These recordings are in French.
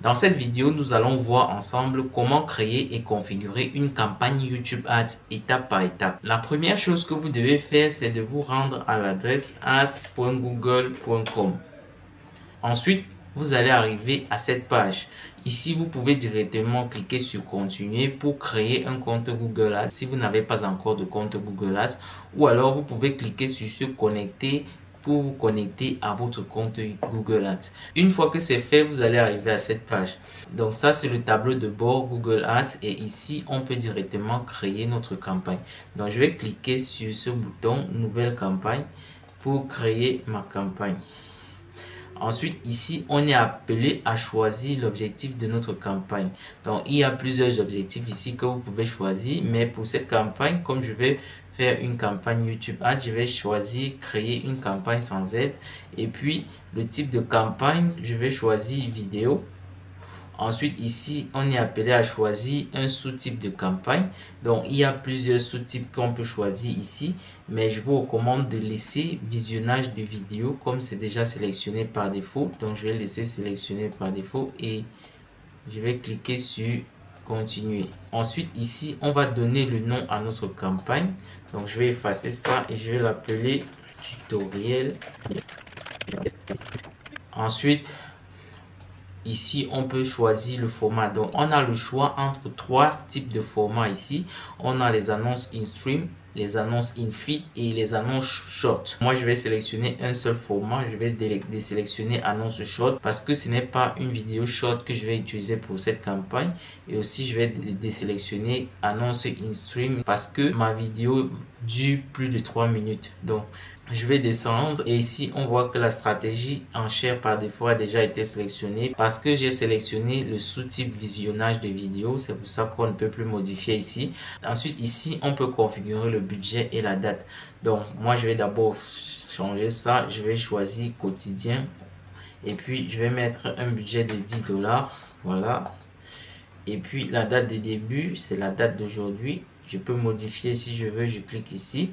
Dans cette vidéo, nous allons voir ensemble comment créer et configurer une campagne YouTube Ads étape par étape. La première chose que vous devez faire, c'est de vous rendre à l'adresse ads.google.com. Ensuite, vous allez arriver à cette page. Ici, vous pouvez directement cliquer sur continuer pour créer un compte Google Ads si vous n'avez pas encore de compte Google Ads, ou alors vous pouvez cliquer sur se connecter pour vous connecter à votre compte Google Ads. Une fois que c'est fait, vous allez arriver à cette page. Donc ça, c'est le tableau de bord Google Ads et ici, on peut directement créer notre campagne. Donc je vais cliquer sur ce bouton nouvelle campagne pour créer ma campagne. Ensuite, ici, on est appelé à choisir l'objectif de notre campagne. Donc, il y a plusieurs objectifs ici que vous pouvez choisir. Mais pour cette campagne, comme je vais faire une campagne YouTube Ads, je vais choisir créer une campagne sans aide. Et puis, le type de campagne, je vais choisir vidéo. Ensuite, ici, on est appelé à choisir un sous-type de campagne. Donc, il y a plusieurs sous-types qu'on peut choisir ici. Mais je vous recommande de laisser visionnage de vidéo comme c'est déjà sélectionné par défaut. Donc, je vais laisser sélectionner par défaut et je vais cliquer sur continuer. Ensuite, ici, on va donner le nom à notre campagne. Donc, je vais effacer ça et je vais l'appeler tutoriel. Ensuite, ici, on peut choisir le format. Donc, on a le choix entre trois types de formats ici. On a les annonces in-stream, les annonces in-feed et les annonces short. Moi, je vais sélectionner un seul format. Je vais désélectionner annonce short parce que ce n'est pas une vidéo short que je vais utiliser pour cette campagne. Et aussi, je vais désélectionner annonce in-stream parce que ma vidéo dure plus de 3 minutes. Donc, je vais descendre et ici on voit que la stratégie enchère par défaut a déjà été sélectionnée parce que j'ai sélectionné le sous-type visionnage de vidéo. C'est pour ça qu'on ne peut plus modifier ici. Ensuite ici on peut configurer le budget et la date. Donc moi je vais d'abord changer ça. Je vais choisir quotidien et puis je vais mettre un budget de 10 $. Voilà. Et puis la date de début c'est la date d'aujourd'hui. Je peux modifier si je veux. Je clique ici.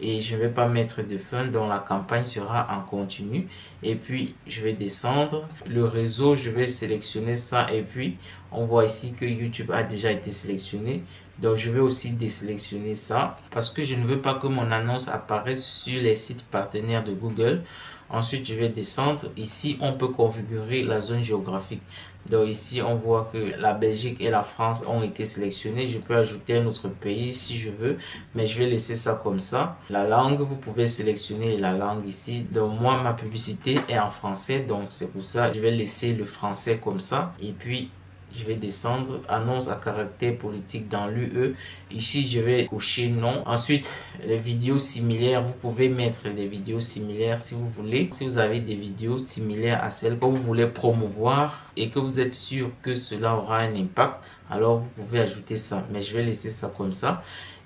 Et je ne vais pas mettre de fin, donc la campagne sera en continu. Et puis, je vais descendre. Le réseau, je vais sélectionner ça. Et puis, on voit ici que YouTube a déjà été sélectionné. Donc, je vais aussi désélectionner ça parce que je ne veux pas que mon annonce apparaisse sur les sites partenaires de Google. Ensuite, je vais descendre. Ici, on peut configurer la zone géographique. Donc ici, on voit que la Belgique et la France ont été sélectionnés. Je peux ajouter un autre pays si je veux, mais je vais laisser ça comme ça. La langue, vous pouvez sélectionner la langue ici. Donc moi, ma publicité est en français, donc c'est pour ça je vais laisser le français comme ça. Et puis, je vais descendre, annonce à caractère politique dans l'UE. Ici, je vais cocher non. Ensuite, les vidéos similaires, vous pouvez mettre des vidéos similaires si vous voulez. Si vous avez des vidéos similaires à celles que vous voulez promouvoir et que vous êtes sûr que cela aura un impact, alors vous pouvez ajouter ça. Mais je vais laisser ça comme ça.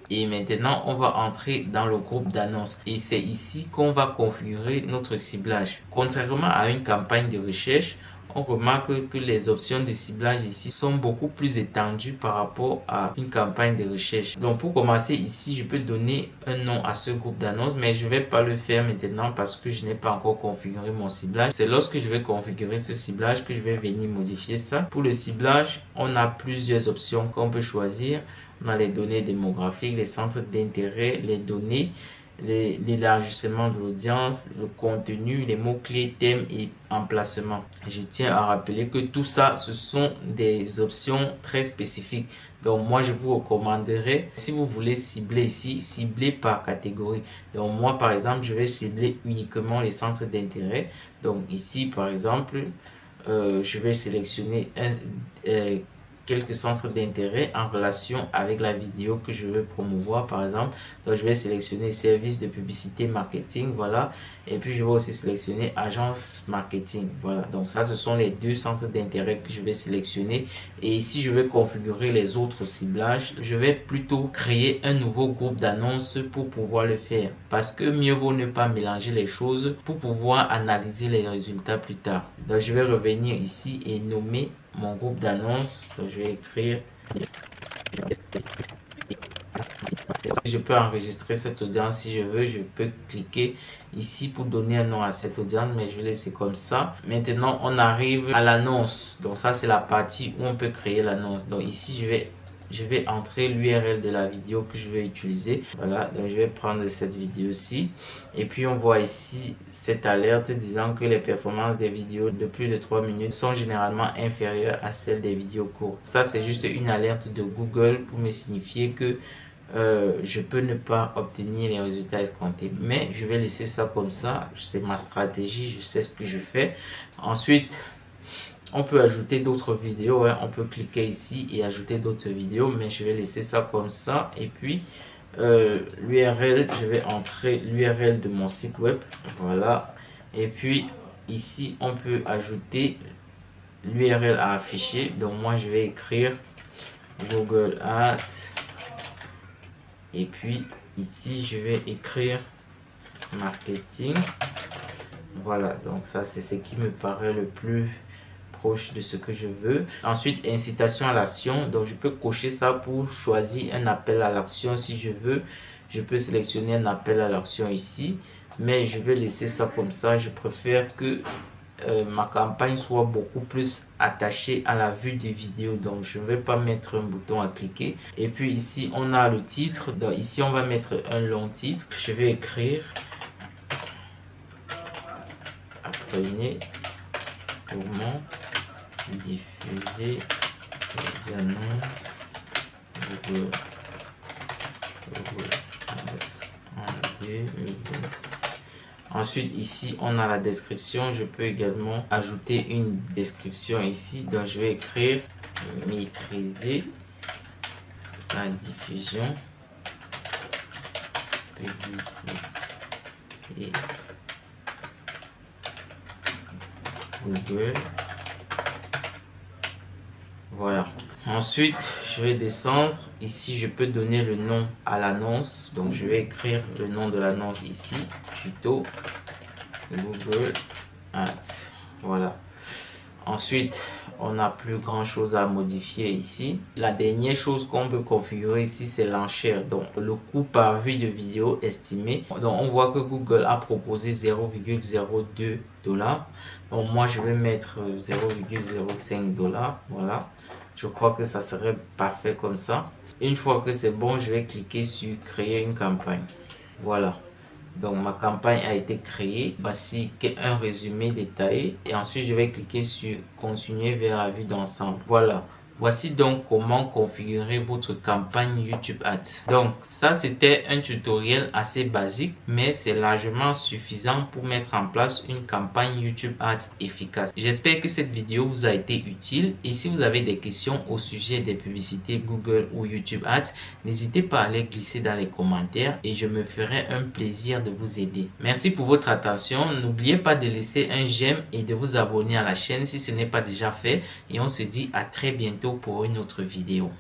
Et maintenant, on va entrer dans le groupe d'annonces. Et c'est ici qu'on va configurer notre ciblage. Contrairement à une campagne de recherche, on remarque que les options de ciblage ici sont beaucoup plus étendues par rapport à une campagne de recherche. Donc pour commencer ici, je peux donner un nom à ce groupe d'annonces, mais je ne vais pas le faire maintenant parce que je n'ai pas encore configuré mon ciblage. C'est lorsque je vais configurer ce ciblage que je vais venir modifier ça. Pour le ciblage, on a plusieurs options qu'on peut choisir. On a les données démographiques, les centres d'intérêt, les données, l'élargissement de l'audience, le contenu, les mots-clés, thèmes et emplacement. Je tiens à rappeler que tout ça, ce sont des options très spécifiques. Donc moi, je vous recommanderais, si vous voulez cibler ici, cibler par catégorie. Donc moi, par exemple, je vais cibler uniquement les centres d'intérêt. Donc ici, par exemple, je vais sélectionner quelques centres d'intérêt en relation avec la vidéo que je veux promouvoir par exemple. Donc je vais sélectionner service de publicité marketing, voilà, et puis je vais aussi sélectionner agence marketing, voilà. Donc ça, ce sont les deux centres d'intérêt que je vais sélectionner. Et ici je vais configurer les autres ciblages. Je vais plutôt créer un nouveau groupe d'annonces pour pouvoir le faire parce que mieux vaut ne pas mélanger les choses pour pouvoir analyser les résultats plus tard. Donc je vais revenir ici et nommer mon groupe d'annonces. Donc je vais écrire Je peux enregistrer cette audience si je veux. Je peux cliquer ici pour donner un nom à cette audience, mais je vais laisser comme ça. Maintenant, on arrive à l'annonce. Donc ça, c'est la partie où on peut créer l'annonce. Donc ici, je vais entrer l'URL de la vidéo que je vais utiliser. Voilà, donc je vais prendre cette vidéo-ci. Et puis on voit ici cette alerte disant que les performances des vidéos de plus de 3 minutes sont généralement inférieures à celles des vidéos courtes. Ça, c'est juste une alerte de Google pour me signifier que je peux ne pas obtenir les résultats escomptés. Mais je vais laisser ça comme ça. C'est ma stratégie, je sais ce que je fais. Ensuite, on peut ajouter d'autres vidéos, hein. On peut cliquer ici et ajouter d'autres vidéos, mais je vais laisser ça comme ça. Et puis, l'URL, je vais entrer l'URL de mon site web. Voilà. Et puis, ici, on peut ajouter l'URL à afficher. Donc, moi, je vais écrire Google Ads. Et puis, ici, je vais écrire marketing. Voilà. Donc, ça, c'est ce qui me paraît le plus de ce que je veux. Ensuite, incitation à l'action. Donc, je peux cocher ça pour choisir un appel à l'action si je veux. Je peux sélectionner un appel à l'action ici, mais je vais laisser ça comme ça. Je préfère que ma campagne soit beaucoup plus attachée à la vue des vidéos. Donc, je ne vais pas mettre un bouton à cliquer. Et puis ici, on a le titre. Donc, ici, on va mettre un long titre. Je vais écrire apprenez comment diffuser les annonces Google Ads en 2026. Ensuite, ici, on a la description. Je peux également ajouter une description ici. Donc, je vais écrire maîtriser la diffusion publicité Google. Voilà. Ensuite, je vais descendre. Ici, je peux donner le nom à l'annonce. Donc, je vais écrire le nom de l'annonce ici. Tuto Google Ads. Voilà. Ensuite, on n'a plus grand chose à modifier ici. La dernière chose qu'on peut configurer ici, c'est l'enchère. Donc, le coût par vue de vidéo estimé. Donc, on voit que Google a proposé 0,02 $. Donc, moi, je vais mettre 0,05 $. Voilà. Je crois que ça serait parfait comme ça. Une fois que c'est bon, je vais cliquer sur créer une campagne. Voilà. Donc, ma campagne a été créée. Voici un résumé détaillé. Et ensuite, je vais cliquer sur continuer vers la vue d'ensemble. Voilà. Voici donc comment configurer votre campagne YouTube Ads. Donc, ça, c'était un tutoriel assez basique, mais c'est largement suffisant pour mettre en place une campagne YouTube Ads efficace. J'espère que cette vidéo vous a été utile. Et si vous avez des questions au sujet des publicités Google ou YouTube Ads, n'hésitez pas à les glisser dans les commentaires et je me ferai un plaisir de vous aider. Merci pour votre attention. N'oubliez pas de laisser un j'aime et de vous abonner à la chaîne si ce n'est pas déjà fait. Et on se dit à très bientôt pour une autre vidéo.